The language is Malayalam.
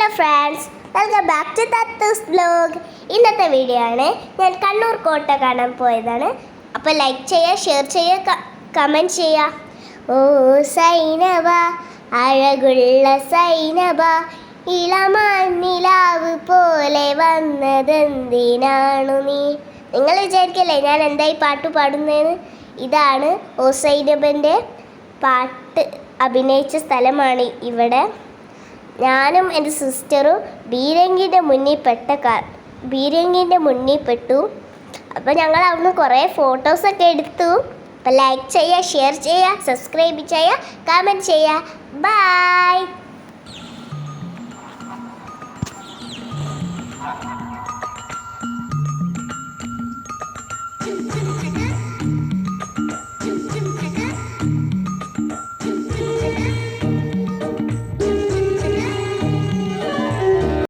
Hello friends, welcome back to Thathu's vlog. ഇന്നത്തെ വീഡിയോ ആണ് ഞാൻ കണ്ണൂർ കോട്ട കാണാൻ പോയതാണ്. അപ്പോൾ ലൈക്ക് ചെയ്യുക, ഷെയർ ചെയ്യുക, കമൻറ്റ് ചെയ്യുക. ഓ സൈനബ, അഴകുള്ള സൈനബ, ഇളമാനിലാവ് പോലെ വന്നതെന്തിനാണു നീ. നിങ്ങൾ വിചാരിക്കല്ലേ ഞാൻ എന്തായി പാട്ട് പാടുന്നതെന്ന്? ഇതാണ് ഓ സൈനബൻ്റെ പാട്ട് അഭിനയിച്ച സ്ഥലമാണ് ഇവിടെ. ഞാനും എൻ്റെ സിസ്റ്ററും ബീരങ്കിൻ്റെ മുന്നിൽ പെട്ടു. അപ്പോൾ ഞങ്ങൾ അവിടുന്ന് കുറേ ഫോട്ടോസൊക്കെ എടുത്തു. അപ്പോൾ ലൈക്ക് ചെയ്യുക, ഷെയർ ചെയ്യുക, സബ്സ്ക്രൈബ് ചെയ്യുക, കമൻറ്റ് ചെയ്യുക. ബൈ.